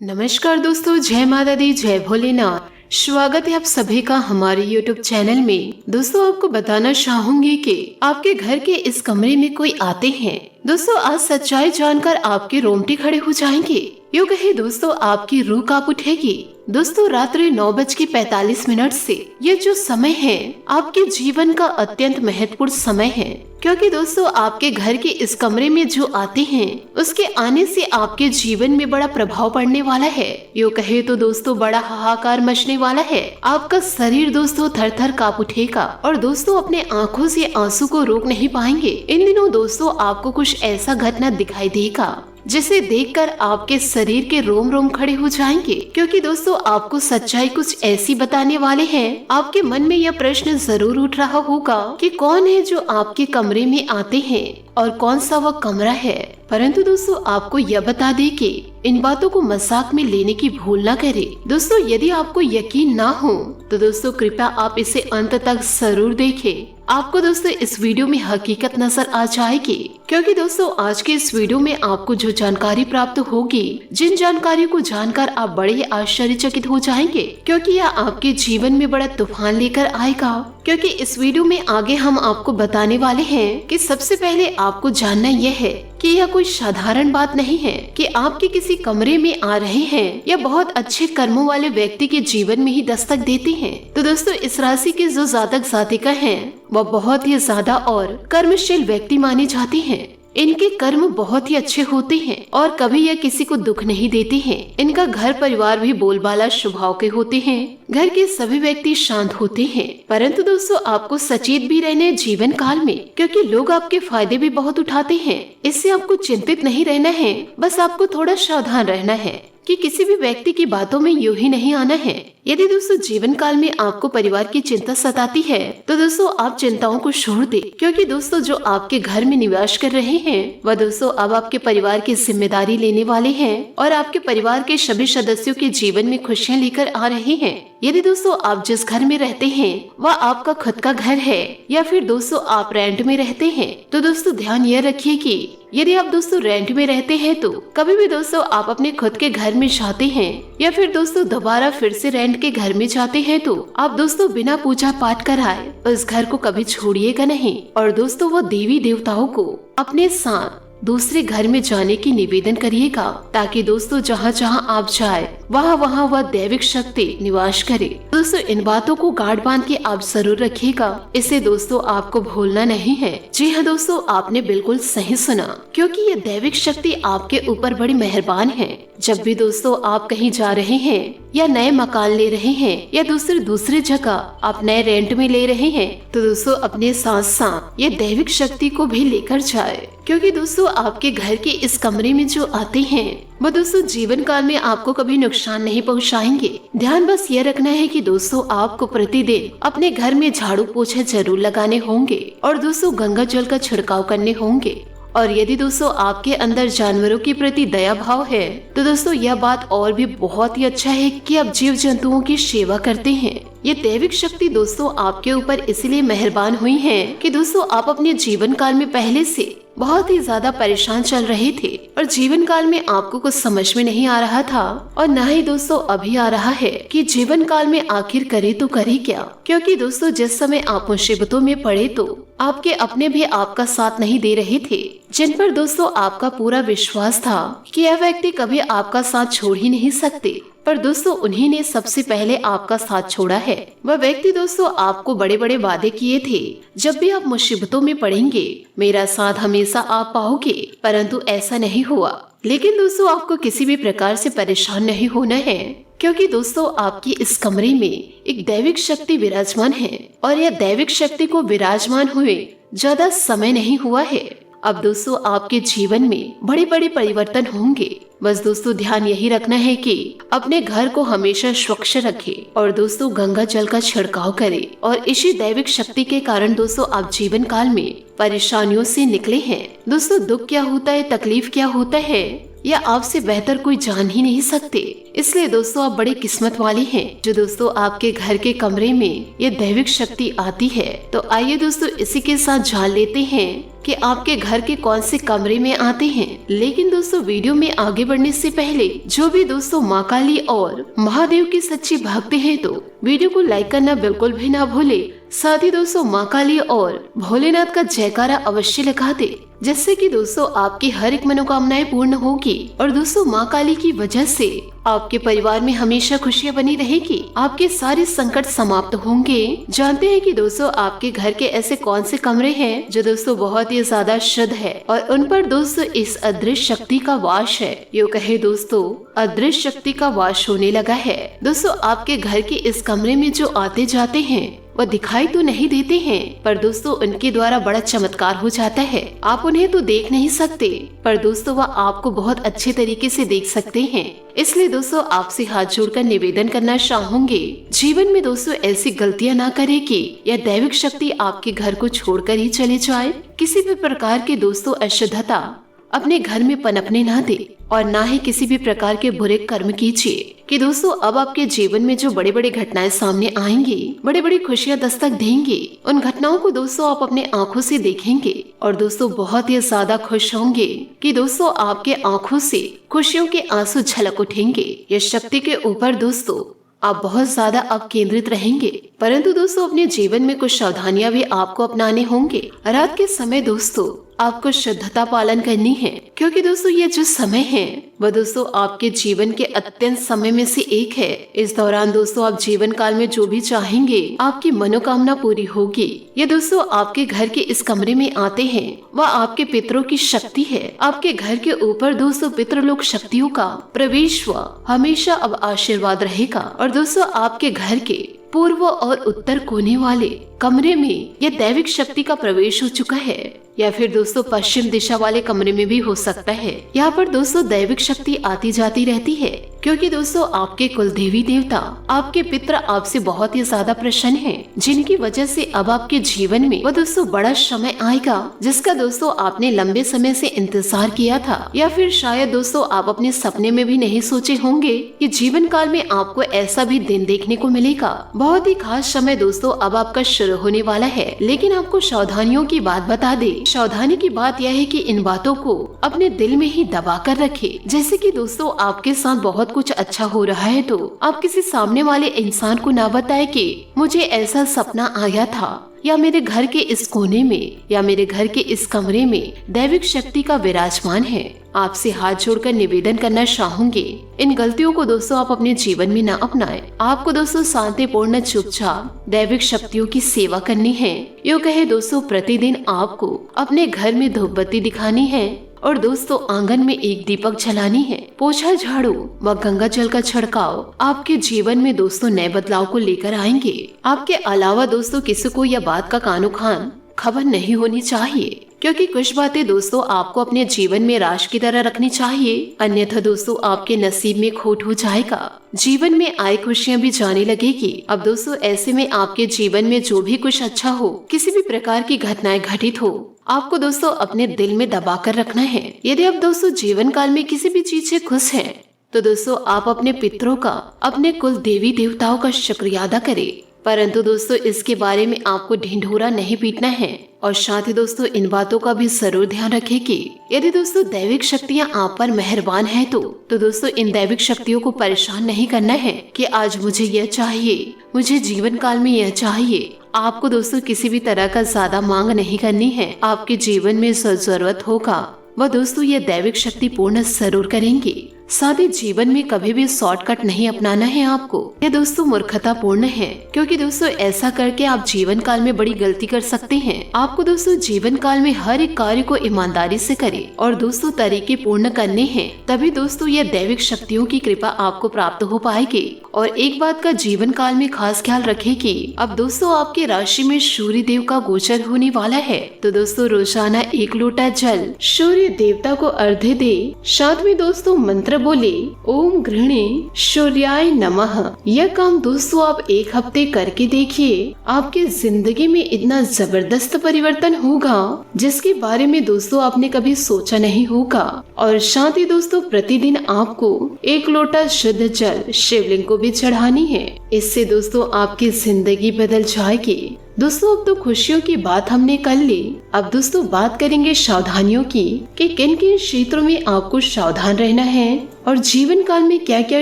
नमस्कार दोस्तों, जय माता दी, जय भोलेनाथ। स्वागत है आप सभी का हमारे YouTube चैनल में। दोस्तों, आपको बताना चाहूंगी कि आपके घर के इस कमरे में कोई आते हैं। दोस्तों, आज सच्चाई जानकर आपके रोंगटे खड़े हो जाएंगे। यूँ कहे दोस्तों, आपकी रूह कांप उठेगी। दोस्तों, रात्रि 9:45 से ये जो समय है आपके जीवन का अत्यंत महत्वपूर्ण समय है, क्योंकि दोस्तों आपके घर के इस कमरे में जो आते हैं उसके आने से आपके जीवन में बड़ा प्रभाव पड़ने वाला है। यूँ कहे तो दोस्तों बड़ा हाहाकार मचने वाला है। आपका शरीर दोस्तों थर थर कांप उठेगा और दोस्तों अपने आंखों से आंसू को रोक नहीं पाएंगे। इन दिनों दोस्तों आपको कुछ ऐसा घटना दिखाई देगा जिसे देखकर आपके शरीर के रोम रोम खड़े हो जाएंगे, क्योंकि दोस्तों आपको सच्चाई कुछ ऐसी बताने वाले हैं। आपके मन में यह प्रश्न जरूर उठ रहा होगा कि कौन है जो आपके कमरे में आते हैं और कौन सा वह कमरा है। परंतु दोस्तों आपको यह बता दें कि इन बातों को मजाक में लेने की भूल ना करें। दोस्तों, यदि आपको यकीन ना हो तो दोस्तों कृपया आप इसे अंत तक जरूर देखें। आपको दोस्तों इस वीडियो में हकीकत नजर आ जाएगी, क्योंकि दोस्तों आज के इस वीडियो में आपको जो जानकारी प्राप्त होगी, जिन जानकारियों को जानकर आप बड़े ही आश्चर्यचकित हो जाएंगे, क्योंकि यह आपके जीवन में बड़ा तूफान लेकर आएगा। क्योंकि इस वीडियो में आगे हम आपको बताने वाले हैं कि सबसे पहले आपको जानना यह है कि यह कोई साधारण बात नहीं है कि आपके किसी कमरे में आ रहे हैं या बहुत अच्छे कर्मों वाले व्यक्ति के जीवन में ही दस्तक देते हैं। तो दोस्तों इस राशि के जो जातक जातिका हैं वह बहुत ही ज्यादा और कर्मशील व्यक्ति माने जाते हैं। इनके कर्म बहुत ही अच्छे होते हैं और कभी यह किसी को दुख नहीं देते हैं। इनका घर परिवार भी बोलबाला स्वभाव के होते हैं। घर के सभी व्यक्ति शांत होते हैं। परंतु दोस्तों आपको सचेत भी रहना है जीवन काल में, क्योंकि लोग आपके फायदे भी बहुत उठाते हैं। इससे आपको चिंतित नहीं रहना है, बस आपको थोड़ा सावधान रहना है कि किसी भी व्यक्ति की बातों में यूं ही नहीं आना है। यदि दोस्तों जीवन काल में आपको परिवार की चिंता सताती है तो दोस्तों आप चिंताओं को छोड़ दे, क्योंकि दोस्तों जो आपके घर में निवास कर रहे हैं वह दोस्तों अब आपके परिवार की जिम्मेदारी लेने वाले हैं और आपके परिवार के सभी सदस्यों के जीवन में खुशियाँ लेकर आ रहे हैं। यदि दोस्तों आप जिस घर में रहते हैं वह आपका खुद का घर है या फिर दोस्तों आप रेंट में रहते हैं, तो दोस्तों ध्यान यह रखिए कि यदि आप दोस्तों रेंट में रहते हैं तो कभी भी दोस्तों आप अपने खुद के घर में जाते हैं या फिर दोस्तों दोबारा फिर से रेंट के घर में जाते हैं तो आप दोस्तों बिना पूजा पाठ कराए उस घर को कभी छोड़िएगा नहीं। और दोस्तों वो देवी देवताओं को अपने साथ दूसरे घर में जाने की निवेदन करिएगा, ताकि दोस्तों जहाँ जहाँ आप जाए वहाँ वह दैविक शक्ति निवास करे। दोस्तों इन बातों को गांठ बांध के आप जरूर रखिएगा, इसे दोस्तों आपको भूलना नहीं है। जी हाँ दोस्तों, आपने बिल्कुल सही सुना, क्योंकि ये दैविक शक्ति आपके ऊपर बड़ी मेहरबान है। जब भी दोस्तों आप कहीं जा रहे हैं या नए मकान ले रहे हैं या दूसरी जगह आप नए रेंट में ले रहे हैं, तो दोस्तों अपने साथ साथ ये दैविक शक्ति को भी लेकर जाए, क्योंकि दोस्तों आपके घर के इस कमरे में जो आते हैं वो दोस्तों जीवन काल में आपको कभी नुकसान नहीं पहुंचाएंगे। ध्यान बस ये रखना है कि दोस्तों आपको प्रतिदिन अपने घर में झाड़ू पोछा जरूर लगाने होंगे और दोस्तों गंगा जल का छिड़काव करने होंगे। और यदि दोस्तों आपके अंदर जानवरों के प्रति दया भाव है तो दोस्तों यह बात और भी बहुत ही अच्छा है कि आप जीव जंतुओं की सेवा करते हैं। ये दैविक शक्ति दोस्तों आपके ऊपर इसलिए मेहरबान हुई है कि दोस्तों आप अपने जीवन काल में पहले से बहुत ही ज्यादा परेशान चल रहे थे और जीवन काल में आपको कुछ समझ में नहीं आ रहा था और न ही दोस्तों अभी आ रहा है कि जीवन काल में आखिर करे तो करे क्या। क्योंकि दोस्तों जिस समय आप मुसीबतों में पड़े तो आपके अपने भी आपका साथ नहीं दे रहे थे, जिन पर दोस्तों आपका पूरा विश्वास था कि यह व्यक्ति कभी आपका साथ छोड़ ही नहीं सकते, पर दोस्तों उन्हीं ने सबसे पहले आपका साथ छोड़ा है। वह व्यक्ति दोस्तों आपको बड़े बड़े वादे किए थे, जब भी आप मुसीबतों में पड़ेंगे मेरा साथ हमेशा आप पाओगे, परंतु ऐसा नहीं हुआ। लेकिन दोस्तों आपको किसी भी प्रकार से परेशान नहीं होना है, क्योंकि दोस्तों आपकी इस कमरे में एक दैविक शक्ति विराजमान है और यह दैविक शक्ति को विराजमान हुए ज्यादा समय नहीं हुआ है। अब दोस्तों आपके जीवन में बड़े बड़े परिवर्तन होंगे। बस दोस्तों ध्यान यही रखना है कि अपने घर को हमेशा स्वच्छ रखें और दोस्तों गंगा जल का छिड़काव करें। और इसी दैविक शक्ति के कारण दोस्तों आप जीवन काल में परेशानियों से निकले हैं। दोस्तों दुख क्या होता है, तकलीफ क्या होता है, या आपसे बेहतर कोई जान ही नहीं सकते। इसलिए दोस्तों आप बड़े किस्मत वाले हैं जो दोस्तों आपके घर के कमरे में ये दैविक शक्ति आती है। तो आइए दोस्तों इसी के साथ जान लेते हैं कि आपके घर के कौन से कमरे में आते हैं। लेकिन दोस्तों वीडियो में आगे बढ़ने से पहले जो भी दोस्तों माँ काली और महादेव की सच्ची भक्त हैं तो वीडियो को लाइक करना बिल्कुल भी ना भूले। साथ ही दोस्तों माँ काली और भोलेनाथ का जयकारा अवश्य लगा दे, जिससे कि दोस्तों आपकी हर एक मनोकामनाएं पूर्ण होगी और दोस्तों माँ काली की वजह से आपके परिवार में हमेशा खुशियाँ बनी रहेगी, आपके सारे संकट समाप्त होंगे। जानते हैं कि दोस्तों आपके घर के ऐसे कौन से कमरे हैं जो दोस्तों बहुत ही ज्यादा शुद्ध है और उन पर दोस्तों इस अदृश्य शक्ति का वास है। यूँ कहे दोस्तों अदृश्य शक्ति का वास होने लगा है। दोस्तों आपके घर के इस कमरे में जो आते जाते हैं वह दिखाई तो नहीं देते हैं, पर दोस्तों उनके द्वारा बड़ा चमत्कार हो जाता है। आप उन्हें तो देख नहीं सकते, पर दोस्तों वह आपको बहुत अच्छे तरीके से देख सकते हैं। इसलिए दोस्तों आपसे हाथ जोड़कर निवेदन करना चाहूंगी, जीवन में दोस्तों ऐसी गलतियां ना करें कि यह दैविक शक्ति आपके घर को छोड़कर ही चले जाए। किसी भी प्रकार के दोस्तों अशुद्धता अपने घर में पनपने ना दे और ना ही किसी भी प्रकार के बुरे कर्म कीजिए कि दोस्तों अब आपके जीवन में जो बड़े बड़े घटनाएं सामने आएंगी, बड़ी बड़ी खुशियां दस्तक देंगी, उन घटनाओं को दोस्तों आप अपने आंखों से देखेंगे और दोस्तों बहुत ही ज्यादा खुश होंगे कि दोस्तों आपके आंखों से खुशियों के आंसू झलक उठेंगे। ये शक्ति के ऊपर दोस्तों आप बहुत ज्यादा अब केंद्रित रहेंगे, परंतु दोस्तों अपने जीवन में कुछ सावधानियां भी आपको अपनाने होंगे। रात के समय दोस्तों आपको शुद्धता पालन करनी है, क्योंकि दोस्तों ये जो समय है वह दोस्तों आपके जीवन के अत्यंत समय में से एक है। इस दौरान दोस्तों आप जीवन काल में जो भी चाहेंगे आपकी मनोकामना पूरी होगी। ये दोस्तों आपके घर के इस कमरे में आते हैं वह आपके पितरों की शक्ति है। आपके घर के ऊपर दोस्तों पितृलोक शक्तियों का प्रवेश व हमेशा अब आशीर्वाद रहेगा और दोस्तों आपके घर के पूर्व और उत्तर कोने वाले कमरे में यह दैविक शक्ति का प्रवेश हो चुका है, या फिर दोस्तों पश्चिम दिशा वाले कमरे में भी हो सकता है। यहाँ पर दोस्तों दैविक शक्ति आती जाती रहती है, क्योंकि दोस्तों आपके कुल देवी देवता आपके पितर आपसे बहुत ही ज्यादा प्रसन्न हैं, जिनकी वजह से अब आपके जीवन में वो दोस्तों बड़ा समय आएगा जिसका दोस्तों आपने लंबे समय से इंतजार किया था, या फिर शायद दोस्तों आप अपने सपने में भी नहीं सोचे होंगे कि जीवन काल में आपको ऐसा भी दिन देखने को मिलेगा। बहुत ही खास समय दोस्तों अब आपका शुरू होने वाला है, लेकिन आपको सावधानियों की बात बता दे। सावधानी की बात यह है कि इन बातों को अपने दिल में ही दबा कर रखे। जैसे कि दोस्तों आपके साथ बहुत कुछ अच्छा हो रहा है तो आप किसी सामने वाले इंसान को ना बताए कि मुझे ऐसा सपना आया था, या मेरे घर के इस कोने में या मेरे घर के इस कमरे में दैविक शक्ति का विराजमान है। आपसे हाथ जोड़कर निवेदन करना चाहूंगी, इन गलतियों को दोस्तों आप अपने जीवन में न अपनाएं। आपको दोस्तों शांतिपूर्ण चुपचाप दैविक शक्तियों की सेवा करनी है। यूँ कहे दोस्तों प्रतिदिन आपको अपने घर में धूप बत्ती दिखानी है और दोस्तों आंगन में एक दीपक जलानी है। पोछा झाड़ू व गंगा जल का छिड़काव आपके जीवन में दोस्तों नए बदलाव को लेकर आएंगे। आपके अलावा दोस्तों किसी को यह बात का कानो खान खबर नहीं होनी चाहिए, क्योंकि कुछ बातें दोस्तों आपको अपने जीवन में राश की तरह रखनी चाहिए, अन्यथा दोस्तों आपके नसीब में खोट हो जाएगा। जीवन में आए खुशियाँ भी जाने लगेगी। अब दोस्तों ऐसे में आपके जीवन में जो भी कुछ अच्छा हो, किसी भी प्रकार की घटनाएं घटित हो, आपको दोस्तों अपने दिल में दबा कर रखना है। यदि आप दोस्तों जीवन काल में किसी भी चीज से खुश हैं, तो दोस्तों आप अपने पितरों का, अपने कुल देवी देवताओं का शुक्रिया अदा करें, परंतु दोस्तों इसके बारे में आपको ढिंढोरा नहीं पीटना है। और साथ ही दोस्तों इन बातों का भी जरूर ध्यान रखें कि यदि दोस्तों दैविक शक्तियां आप पर मेहरबान है तो दोस्तों इन दैविक शक्तियों को परेशान नहीं करना है कि आज मुझे यह चाहिए, मुझे जीवन काल में यह चाहिए। आपको दोस्तों किसी भी तरह का ज्यादा मांग नहीं करनी है। आपके जीवन में जो जरूरत होगा वह दोस्तों ये दैविक शक्ति पूर्ण जरूर करेंगी। साथ ही जीवन में कभी भी शॉर्टकट नहीं अपनाना है आपको। ये दोस्तों मूर्खता पूर्ण है, क्योंकि दोस्तों ऐसा करके आप जीवन काल में बड़ी गलती कर सकते हैं। आपको दोस्तों जीवन काल में हर एक कार्य को ईमानदारी से करें और दोस्तों तरीके पूर्ण करने हैं, तभी दोस्तों ये दैविक शक्तियों की कृपा आपको प्राप्त हो पाएगी। और एक बात का जीवन काल में खास ख्याल रखें कि अब दोस्तों आपकी राशि में सूर्य देव का गोचर होने वाला है, तो दोस्तों रोजाना 1 लोटा जल सूर्य देवता को अर्घ्य दे। साथ में दोस्तों मंत्र मंत्र बोले ओम गृहणे सूर्याय नमः। यह काम दोस्तों आप एक हफ्ते करके देखिए, आपकी जिंदगी में इतना जबरदस्त परिवर्तन होगा जिसके बारे में दोस्तों आपने कभी सोचा नहीं होगा। और साथ ही दोस्तों प्रतिदिन आपको 1 लोटा शुद्ध जल शिवलिंग को भी चढ़ानी है। इससे दोस्तों आपकी जिंदगी बदल जाएगी। दोस्तों अब तो खुशियों की बात हमने कर ली, अब दोस्तों बात करेंगे सावधानियों की कि किन किन क्षेत्रों में आपको सावधान रहना है और जीवन काल में क्या क्या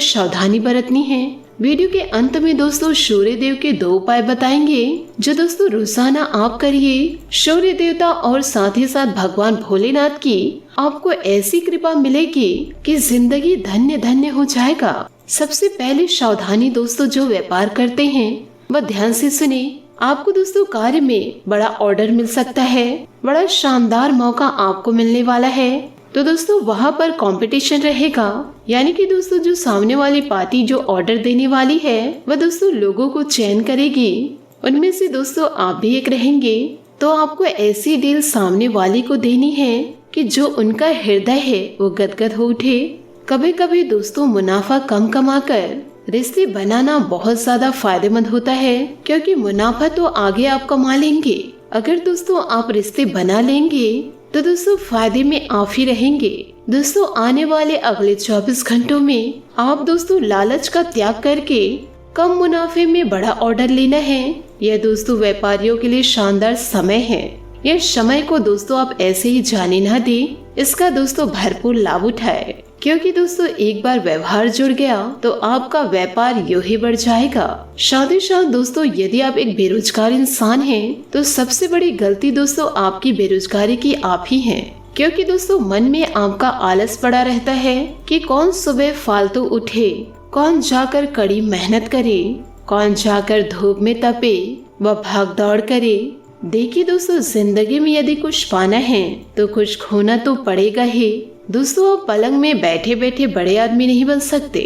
सावधानी बरतनी है। वीडियो के अंत में दोस्तों सूर्य देव के 2 उपाय बताएंगे जो दोस्तों रोजाना आप करिए। सूर्य देवता और साथ ही साथ भगवान भोलेनाथ की आपको ऐसी कृपा मिलेगी कि जिंदगी धन्य धन्य हो जाएगा। सबसे पहले सावधानी दोस्तों जो व्यापार करते हैं वह ध्यान से सुने। आपको दोस्तों कार्य में बड़ा ऑर्डर मिल सकता है, बड़ा शानदार मौका आपको मिलने वाला है। तो दोस्तों वहाँ पर कंपटीशन रहेगा, यानी कि दोस्तों जो सामने वाली पार्टी जो ऑर्डर देने वाली है वह दोस्तों लोगों को चयन करेगी। उनमें से दोस्तों आप भी एक रहेंगे। तो आपको ऐसी डील सामने वाले को देनी है कि जो उनका हृदय है वो गदगद हो उठे। कभी कभी दोस्तों मुनाफा कम कमाकर रिश्ते बनाना बहुत ज्यादा फायदेमंद होता है, क्योंकि मुनाफा तो आगे आप कमा लेंगे। अगर दोस्तों आप रिश्ते बना लेंगे तो दोस्तों फायदे में आप ही रहेंगे। दोस्तों आने वाले अगले 24 घंटों में आप दोस्तों लालच का त्याग करके कम मुनाफे में बड़ा ऑर्डर लेना है। यह दोस्तों व्यापारियों के लिए शानदार समय है। यह समय को दोस्तों आप ऐसे ही जाने ना दे, इसका दोस्तों भरपूर लाभ उठाए, क्योंकि दोस्तों एक बार व्यवहार जुड़ गया तो आपका व्यापार यूं ही बढ़ जाएगा। साथ ही साथ दोस्तों यदि आप एक बेरोजगार इंसान हैं तो सबसे बड़ी गलती दोस्तों आपकी बेरोजगारी की आप ही हैं, क्योंकि दोस्तों मन में आपका आलस पड़ा रहता है कि कौन सुबह फालतू उठे, कौन जाकर कड़ी मेहनत करे, कौन जाकर धूप में तपे व भाग दौड़ करे। देखिए दोस्तों जिंदगी में यदि कुछ पाना है तो कुछ खोना तो पड़ेगा ही। दोस्तों आप पलंग में बैठे बैठे बड़े आदमी नहीं बन सकते।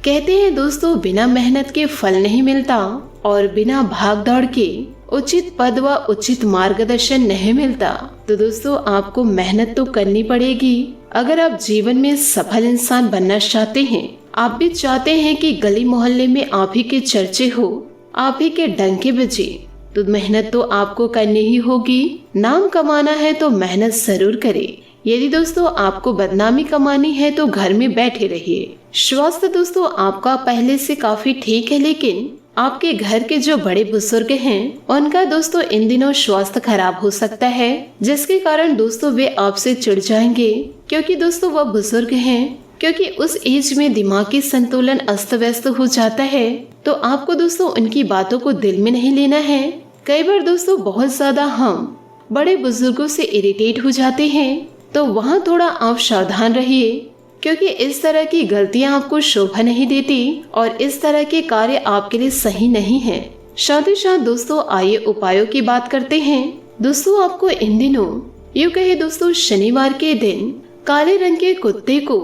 कहते हैं दोस्तों बिना मेहनत के फल नहीं मिलता और बिना भाग दौड़ के उचित पद व उचित मार्गदर्शन नहीं मिलता। तो दोस्तों आपको मेहनत तो करनी पड़ेगी। अगर आप जीवन में सफल इंसान बनना चाहते हैं, आप भी चाहते हैं कि गली मोहल्ले में आप ही के चर्चे हो, आप ही के डंके बजे, तो मेहनत तो आपको करनी ही होगी। नाम कमाना है तो मेहनत जरूर करें। यदि दोस्तों आपको बदनामी कमानी है तो घर में बैठे रहिए। स्वास्थ्य दोस्तों आपका पहले से काफी ठीक है, लेकिन आपके घर के जो बड़े बुजुर्ग हैं उनका दोस्तों इन दिनों स्वास्थ्य खराब हो सकता है, जिसके कारण दोस्तों वे आपसे चिढ़ जाएंगे, क्योंकि दोस्तों वह बुजुर्ग हैं। क्योंकि उस एज में दिमागी संतुलन अस्त व्यस्त हो जाता है, तो आपको दोस्तों उनकी बातों को दिल में नहीं लेना है। कई बार दोस्तों बहुत ज्यादा हम बड़े बुजुर्गों से इरिटेट हो जाते हैं, तो वहाँ थोड़ा आप सावधान रहिए, क्योंकि इस तरह की गलतियाँ आपको शोभा नहीं देती और इस तरह के कार्य आपके लिए सही नहीं है। साथ ही साथ दोस्तों आइए उपायों की बात करते हैं। दोस्तों आपको इन दिनों यूँ कहे दोस्तों शनिवार के दिन काले रंग के कुत्ते को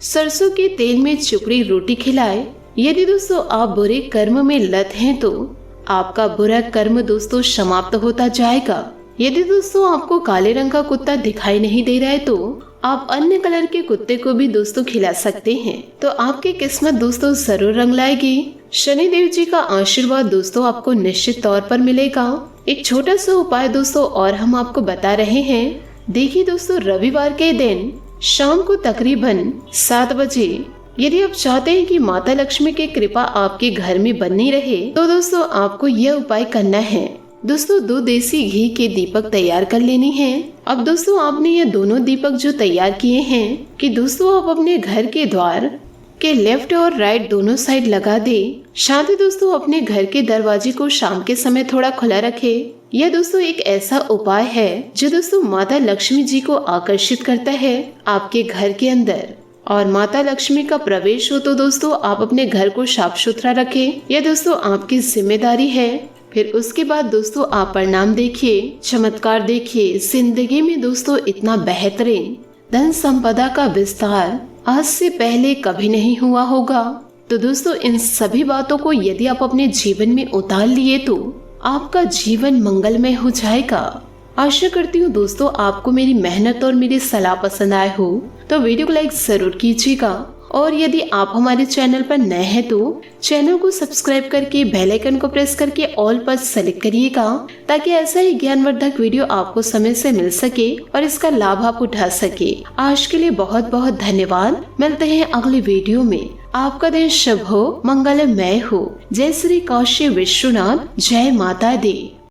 सरसों के तेल में चुपड़ी रोटी खिलाए। यदि दोस्तों आप बुरे कर्म में लत हैं तो आपका बुरा कर्म दोस्तों समाप्त होता जाएगा। यदि दोस्तों आपको काले रंग का कुत्ता दिखाई नहीं दे रहा है तो आप अन्य कलर के कुत्ते को भी दोस्तों खिला सकते हैं, तो आपकी किस्मत दोस्तों जरूर रंग लाएगी। शनि देव जी का आशीर्वाद दोस्तों आपको निश्चित तौर पर मिलेगा। एक छोटा सा उपाय दोस्तों और हम आपको बता रहे हैं। देखिए दोस्तों रविवार के दिन शाम को तकरीबन 7 बजे यदि आप चाहते हैं कि माता लक्ष्मी की कृपा आपके घर में बनी रहे, तो दोस्तों आपको यह उपाय करना है। दोस्तों 2 देसी घी के दीपक तैयार कर लेनी है। अब दोस्तों आपने ये दोनों दीपक जो तैयार किए हैं कि दोस्तों आप अपने घर के द्वार के लेफ्ट और राइट दोनों साइड लगा दे। साथ ही दोस्तों अपने घर के दरवाजे को शाम के समय थोड़ा खुला रखे। यह दोस्तों एक ऐसा उपाय है जो दोस्तों माता लक्ष्मी जी को आकर्षित करता है आपके घर के अंदर, और माता लक्ष्मी का प्रवेश हो तो दोस्तों आप अपने घर को साफ सुथरा रखें। यह दोस्तों आपकी जिम्मेदारी है। फिर उसके बाद दोस्तों आप परिणाम देखिए, चमत्कार देखिए। जिंदगी में दोस्तों इतना बेहतरीन धन संपदा का विस्तार आज से पहले कभी नहीं हुआ होगा। तो दोस्तों इन सभी बातों को यदि आप अपने जीवन में उतार लिए तो आपका जीवन मंगलमय हो जाएगा। आशा करती हूँ दोस्तों आपको मेरी मेहनत और मेरी सलाह पसंद आए हो, तो वीडियो को लाइक जरूर कीजिएगा और यदि आप हमारे चैनल पर नए हैं तो चैनल को सब्सक्राइब करके बेल आइकन को प्रेस करके ऑल पर सेलेक्ट करिएगा, ताकि ऐसा ही ज्ञानवर्धक वीडियो आपको समय से मिल सके और इसका लाभ आप उठा सके। आज के लिए बहुत बहुत धन्यवाद। मिलते हैं अगली वीडियो में। आपका दिन शुभ हो, मंगलमय हो। जय श्री काशी विश्वनाथ, जय माता दी।